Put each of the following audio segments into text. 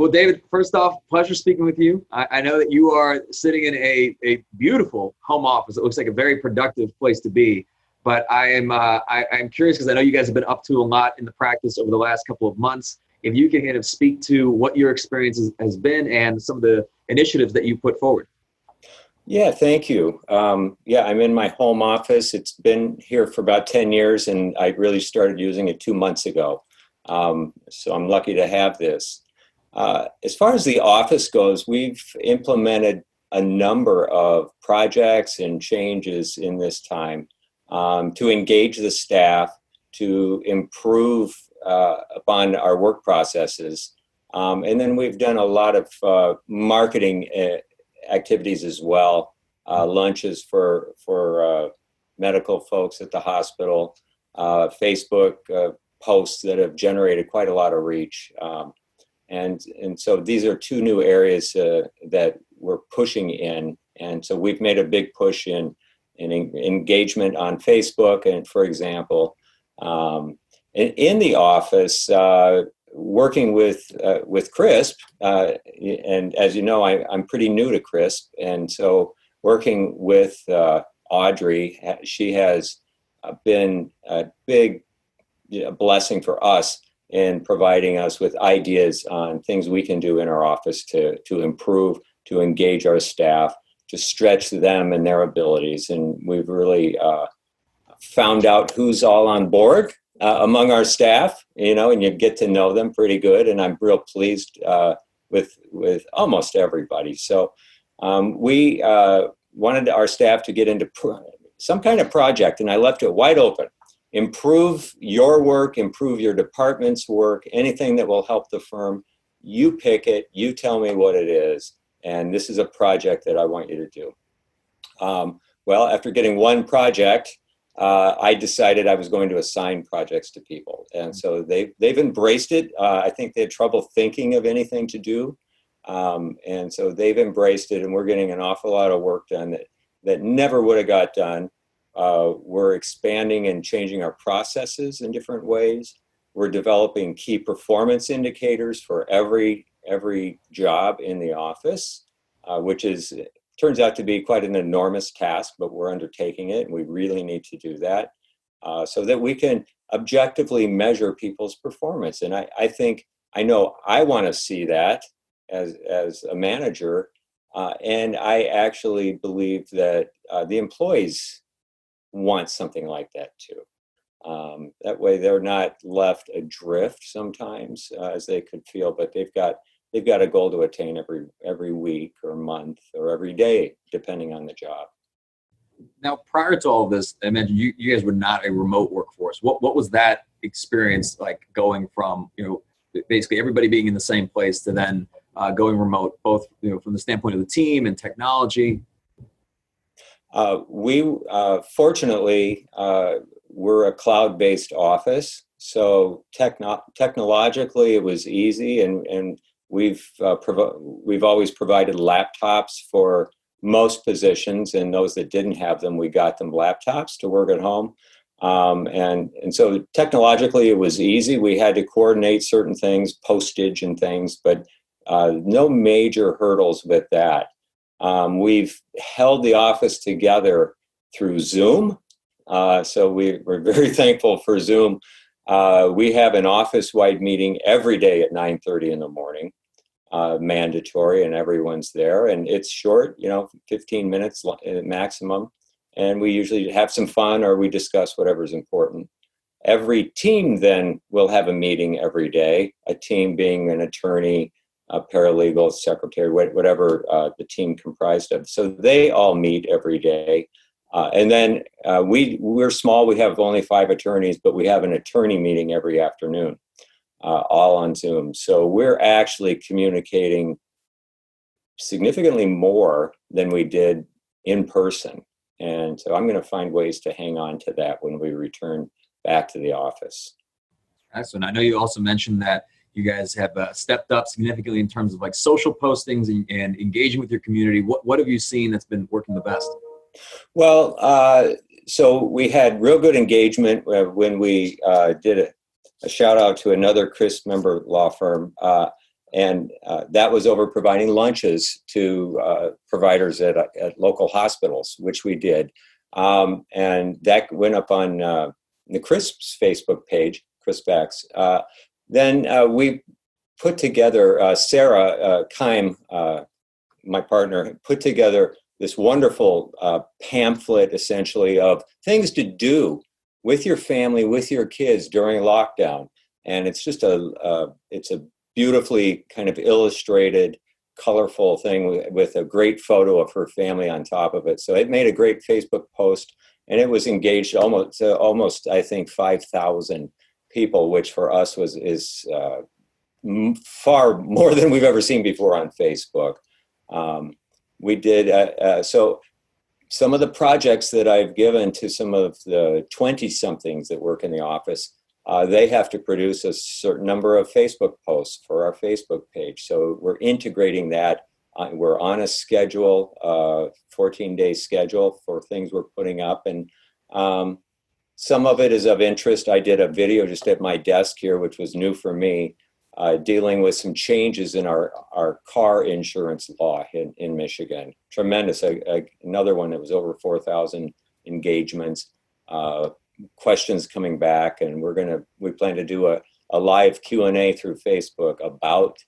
Well, David, first off, pleasure speaking with you. I know that you are sitting in a beautiful home office. It looks like a very productive place to be. But I'm curious because I know you guys have been up to a lot in the practice over the last couple of months. If you can kind of speak to what your experience has been and some of the initiatives that you put forward. Yeah, thank you. Yeah, I'm in my home office. It's been here for about 10 years, and I really started using it 2 months ago. So I'm lucky to have this. As far as the office goes, we've implemented a number of projects and changes in this time to engage the staff, to improve upon our work processes. And then we've done a lot of marketing activities as well, lunches for medical folks at the hospital, Facebook posts that have generated quite a lot of reach. And so these are two new areas that we're pushing in. And so we've made a big push in engagement on Facebook, and for example, in the office, working with CRISP, and as you know, I'm pretty new to CRISP, and so working with Audrey, she has been a big blessing for us in providing us with ideas on things we can do in our office to improve, to engage our staff, to stretch them and their abilities. And we've really found out who's all on board among our staff, and you get to know them pretty good. And I'm real pleased with almost everybody. So we wanted our staff to get into some kind of project, and I left it wide open. Improve your work, improve your department's work, anything that will help the firm. You pick it, you tell me what it is, and this is a project that I want you to do. Well, after getting one project, I decided I was going to assign projects to people. And so they've embraced it. I think they had trouble thinking of anything to do. And so they've embraced it, and we're getting an awful lot of work done that never would have got done. We're expanding and changing our processes in different ways. We're developing key performance indicators for every job in the office, which turns out to be quite an enormous task, but we're undertaking it, and we really need to do that so that we can objectively measure people's performance. And I know I want to see that as a manager, and I actually believe that the employees want something like that too. That way they're not left adrift sometimes as they could feel, but they've got a goal to attain every week or month or every day, depending on the job. Now, prior to all of this, I mentioned you guys were not a remote workforce. What was that experience like, going from basically everybody being in the same place to then going remote, both from the standpoint of the team and technology? We fortunately we're a cloud-based office, so technologically it was easy, and we've always provided laptops for most positions, and those that didn't have them, we got them laptops to work at home. And so technologically it was easy. We had to coordinate certain things, postage and things, but no major hurdles with that. We've held the office together through Zoom. So we're very thankful for Zoom. We have an office-wide meeting every day at 9:30 in the morning, mandatory, and everyone's there. And it's short, 15 minutes maximum. And we usually have some fun, or we discuss whatever's important. Every team then will have a meeting every day, a team being an attorney, a paralegal, secretary, whatever the team comprised of. So they all meet every day. And then we're small. We have only 5 attorneys, but we have an attorney meeting every afternoon, all on Zoom. So we're actually communicating significantly more than we did in person. And so I'm going to find ways to hang on to that when we return back to the office. Excellent. I know you also mentioned that you guys have stepped up significantly in terms of like social postings and engaging with your community. What have you seen that's been working the best? Well, so we had real good engagement when we did a shout out to another CRISP member law firm. And that was over providing lunches to providers at local hospitals, which we did. And that went up on the CRISP's Facebook page, CRISPAC's. Then we put together, Sarah Keim, my partner, put together this wonderful pamphlet, essentially, of things to do with your family, with your kids during lockdown. And it's just it's a beautifully kind of illustrated, colorful thing with a great photo of her family on top of it. So it made a great Facebook post, and it was engaged almost I think 5,000 people, which for us is far more than we've ever seen before on Facebook. We did so. Some of the projects that I've given to some of the 20-somethings that work in the office, they have to produce a certain number of Facebook posts for our Facebook page. So we're integrating that. We're on a schedule, 14-day schedule for things we're putting up. And some of it is of interest. I did a video just at my desk here, which was new for me, dealing with some changes in our car insurance law in Michigan. Tremendous. Another one that was over 4,000 engagements, questions coming back, and we plan to do a live Q&A through Facebook about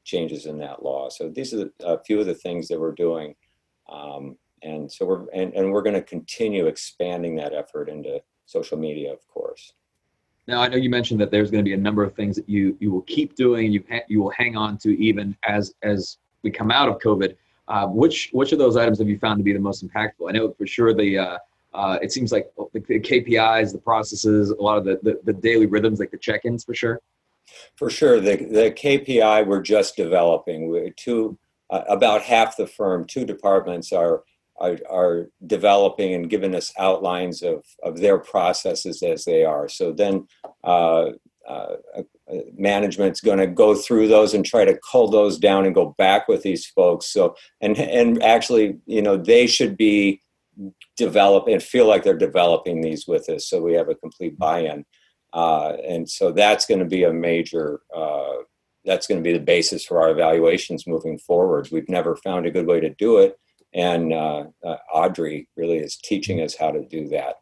changes in that law. So these are a few of the things that we're doing. And so we're going to continue expanding that effort into social media, of course. Now, I know you mentioned that there's going to be a number of things that you will keep doing, you will hang on to even as we come out of COVID. Which of those items have you found to be the most impactful? I know for sure it seems like the KPIs, the processes, a lot of the daily rhythms, like the check-ins for sure. For sure, the KPI we're just developing. About half the firm, 2 departments are developing and giving us outlines of their processes as they are. So then management's going to go through those and try to cull those down and go back with these folks. So and actually, they should be develop and feel like they're developing these with us, so we have a complete buy-in. And so that's going to be a major. That's going to be the basis for our evaluations moving forward. We've never found a good way to do it. And Audrey really is teaching us how to do that.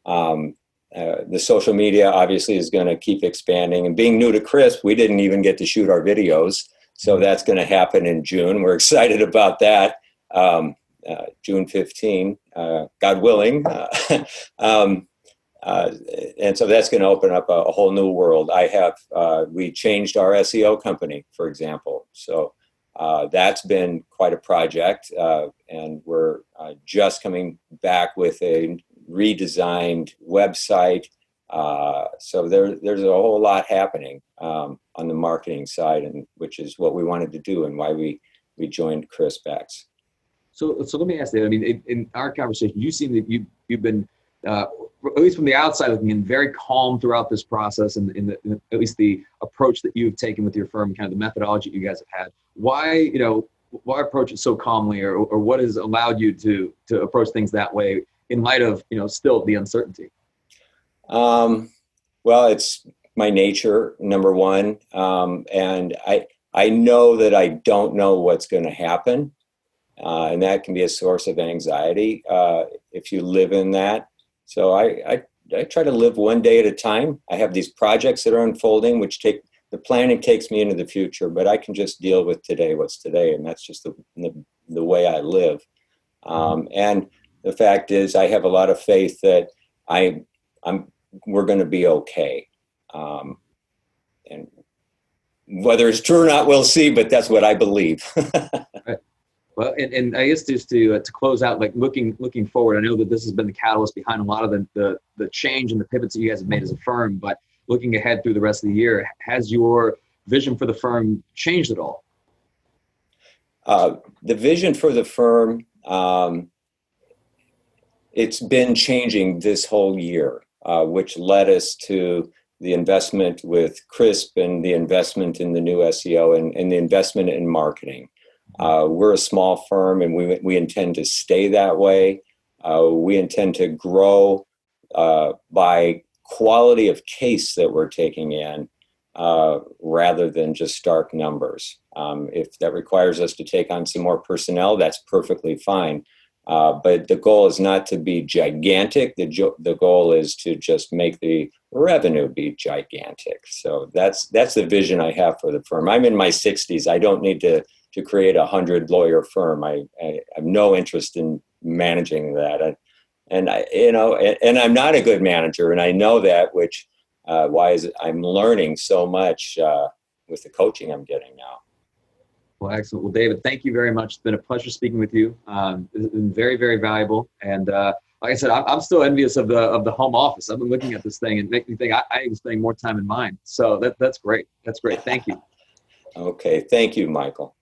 The social media obviously is going to keep expanding. And being new to CRISP, we didn't even get to shoot our videos. So that's going to happen in June. We're excited about that. June 15, God willing. And so that's going to open up a whole new world. We changed our SEO company, for example. So that's been quite a project, and we're just coming back with a redesigned website. So there's a whole lot happening on the marketing side, and which is what we wanted to do and why we joined CRISPAC's. So let me ask you. I mean, in our conversation, you seem that you've been, at least from the outside, looking in, very calm throughout this process, and at least the approach that you've taken with your firm, kind of the methodology you guys have had. Why approach it so calmly, or what has allowed you to approach things that way in light of still the uncertainty? Well, it's my nature, number one, and I know that I don't know what's going to happen, and that can be a source of anxiety if you live in that. So I try to live one day at a time. I have these projects that are unfolding, which the planning takes me into the future, but I can just deal with today, what's today, and that's just the way I live. And the fact is, I have a lot of faith that we're going to be okay. And whether it's true or not, we'll see, but that's what I believe. Right. Well, and I guess just to close out, like looking forward, I know that this has been the catalyst behind a lot of the change and the pivots that you guys have made as a firm, but looking ahead through the rest of the year, has your vision for the firm changed at all? The vision for the firm, it's been changing this whole year, which led us to the investment with CRISP and the investment in the new SEO and the investment in marketing. We're a small firm, and we intend to stay that way. We intend to grow by quality of case that we're taking in rather than just stark numbers. If that requires us to take on some more personnel, that's perfectly fine. But the goal is not to be gigantic. The goal is to just make the revenue be gigantic. So that's the vision I have for the firm. I'm in my 60s. I don't need to create a 100-lawyer firm. I have no interest in managing that. And I'm not a good manager, and I know that, which I'm learning so much with the coaching I'm getting now. Well, excellent. Well, David, thank you very much. It's been a pleasure speaking with you. It's been very, very valuable. And like I said, I'm still envious of the home office. I've been looking at this thing and making me think I am spending more time in mine. So that's great. That's great. Thank you. Okay. Thank you, Michael.